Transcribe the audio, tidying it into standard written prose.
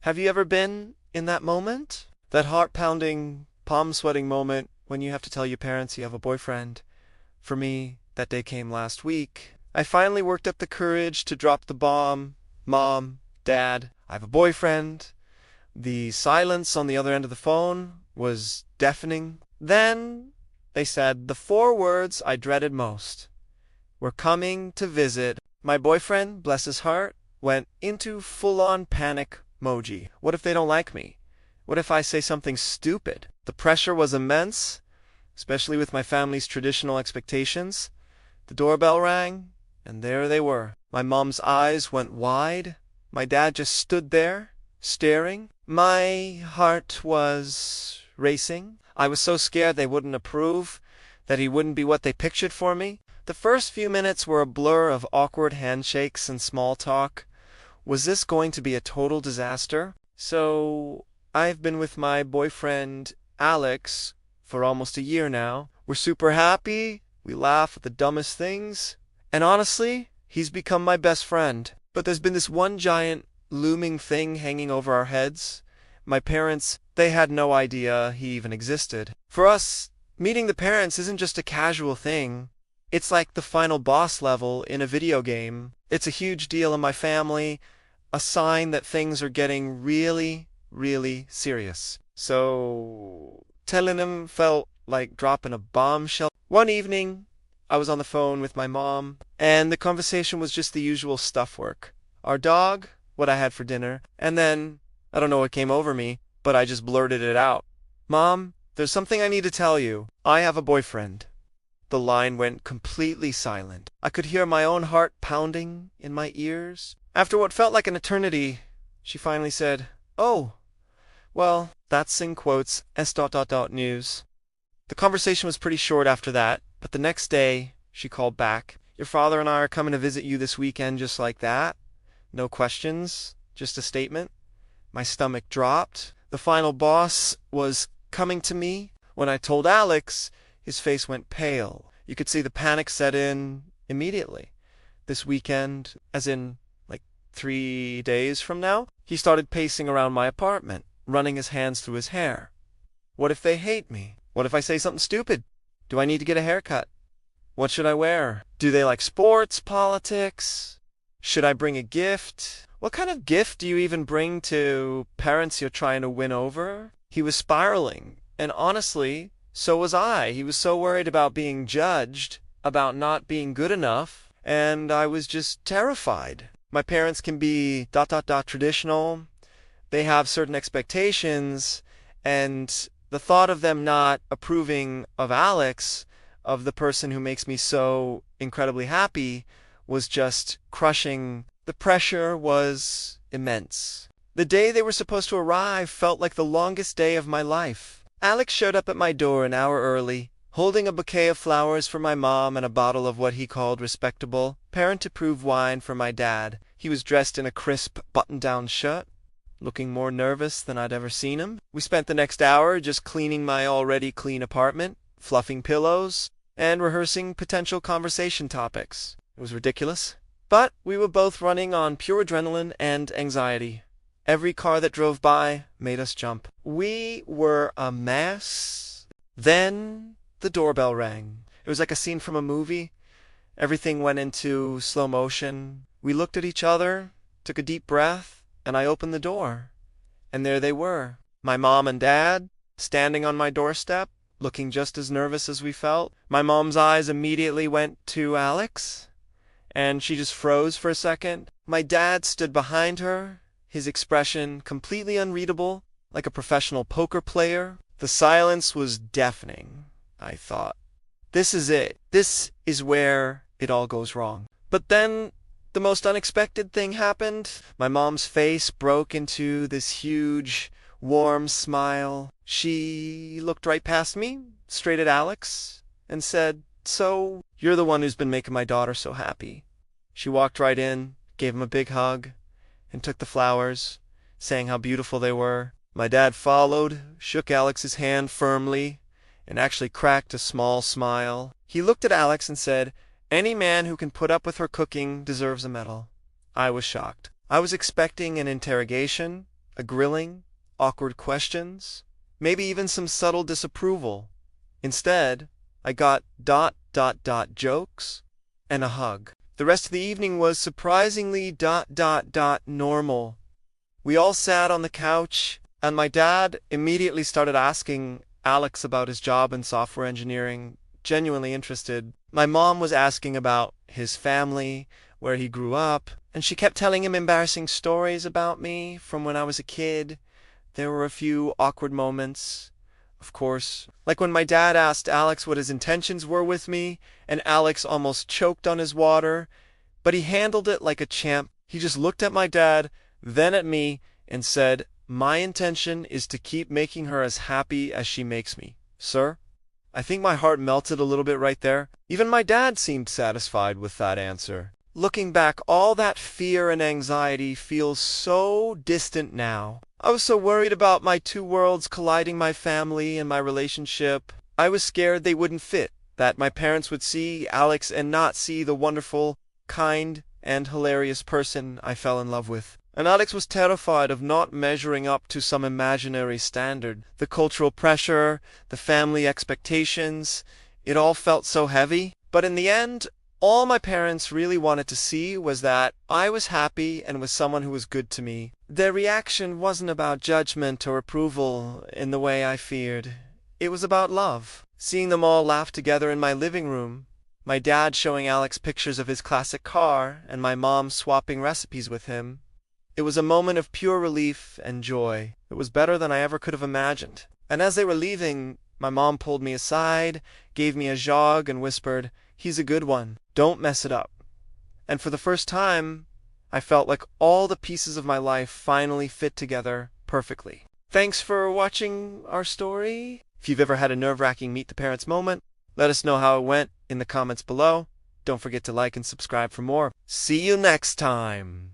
Have you ever been in that moment? That heart-pounding, palm-sweating moment when you have to tell your parents you have a boyfriend? For me, that day came last week. I finally worked up the courage to drop the bomb. Mom, Dad, I have a boyfriend. The silence on the other end of the phone was deafening. Then they said the four words I dreaded most. We're coming to visit. My boyfriend, bless his heart, went into full-on panic emoji. What if they don't like me? What if I say something stupid? The pressure was immense, especially with my family's traditional expectations. The doorbell rang, and there they were. My mom's eyes went wide. My dad just stood there, staring. My heart was racing. I was so scared they wouldn't approve, that he wouldn't be what they pictured for me. The first few minutes were a blur of awkward handshakes and small talk. Was this going to be a total disaster? So, I've been with my boyfriend, Alex, for almost a year now. We're super happy. We laugh at the dumbest things. And honestly, he's become my best friend. But there's been this one giant looming thing hanging over our heads. My parents, they had no idea he even existed. For us, meeting the parents isn't just a casual thing. It's like the final boss level in a video game. It's a huge deal in my family, a sign that things are getting really, really serious. So, telling him felt like dropping a bombshell. One evening, I was on the phone with my mom, and the conversation was just the usual stuff work. Our dog, what I had for dinner, and then, I don't know what came over me, but I just blurted it out. Mom, there's something I need to tell you. I have a boyfriend. The line went completely silent. I could hear my own heart pounding in my ears. After what felt like an eternity, she finally said, "Oh, well, that's in quotes, news." The conversation was pretty short after that, but the next day, she called back. Your father and I are coming to visit you this weekend just like that. No questions, just a statement. My stomach dropped. The final boss was coming to me. When I told Alex, his face went pale. You could see the panic set in immediately. This weekend, as in, 3 days from now, he started pacing around my apartment, running his hands through his hair. What if they hate me? What if I say something stupid? Do I need to get a haircut? What should I wear? Do they like sports, politics? Should I bring a gift? What kind of gift do you even bring to parents you're trying to win over? He was spiraling, and honestly, so was I. He was so worried about being judged, about not being good enough, and I was just terrified. My parents can be ... traditional. They have certain expectations, and the thought of them not approving of Alex, of the person who makes me so incredibly happy, was just crushing. The pressure was immense. The day they were supposed to arrive felt like the longest day of my life. Alex showed up at my door an hour early, holding a bouquet of flowers for my mom and a bottle of what he called respectable, parent-approved wine for my dad. He was dressed in a crisp, button-down shirt, looking more nervous than I'd ever seen him. We spent the next hour just cleaning my already clean apartment, fluffing pillows, and rehearsing potential conversation topics. It was ridiculous. But we were both running on pure adrenaline and anxiety. Every car that drove by made us jump. We were a mess. Then the doorbell rang. It was like a scene from a movie. Everything went into slow motion. We looked at each other, took a deep breath, and I opened the door. And there they were, my mom and dad, standing on my doorstep, looking just as nervous as we felt. My mom's eyes immediately went to Alex, and she just froze for a second. My dad stood behind her, his expression completely unreadable, like a professional poker player. The silence was deafening, I thought. This is it. This is where it all goes wrong. But then the most unexpected thing happened. My mom's face broke into this huge, warm smile. She looked right past me, straight at Alex, and said, "So, you're the one who's been making my daughter so happy." She walked right in, gave him a big hug, and took the flowers, saying how beautiful they were. My dad followed, shook Alex's hand firmly, and actually cracked a small smile. He looked at Alex and said, "Any man who can put up with her cooking deserves a medal." I was shocked. I was expecting an interrogation, a grilling, awkward questions, maybe even some subtle disapproval. Instead, I got ... jokes and a hug. The rest of the evening was surprisingly ... normal. We all sat on the couch, and my dad immediately started asking Alex about his job in software engineering, genuinely interested. My mom was asking about his family, where he grew up, and she kept telling him embarrassing stories about me from when I was a kid. There were a few awkward moments, of course, like when my dad asked Alex what his intentions were with me, and Alex almost choked on his water, but he handled it like a champ. He just looked at my dad, then at me, and said, "My intention is to keep making her as happy as she makes me, sir." I think my heart melted a little bit right there. Even my dad seemed satisfied with that answer. Looking back, all that fear and anxiety feels so distant now. I was so worried about my two worlds colliding, my family and my relationship. I was scared they wouldn't fit, that my parents would see Alex and not see the wonderful, kind, and hilarious person I fell in love with. And Alex was terrified of not measuring up to some imaginary standard. The cultural pressure, the family expectations, it all felt so heavy. But in the end, all my parents really wanted to see was that I was happy and with someone who was good to me. Their reaction wasn't about judgment or approval in the way I feared. It was about love. Seeing them all laugh together in my living room, my dad showing Alex pictures of his classic car, and my mom swapping recipes with him, it was a moment of pure relief and joy. It was better than I ever could have imagined. And as they were leaving, my mom pulled me aside, gave me a jog, and whispered, "He's a good one. Don't mess it up." And for the first time, I felt like all the pieces of my life finally fit together perfectly. Thanks for watching our story. If you've ever had a nerve-wracking Meet the Parents moment, let us know how it went in the comments below. Don't forget to like and subscribe for more. See you next time.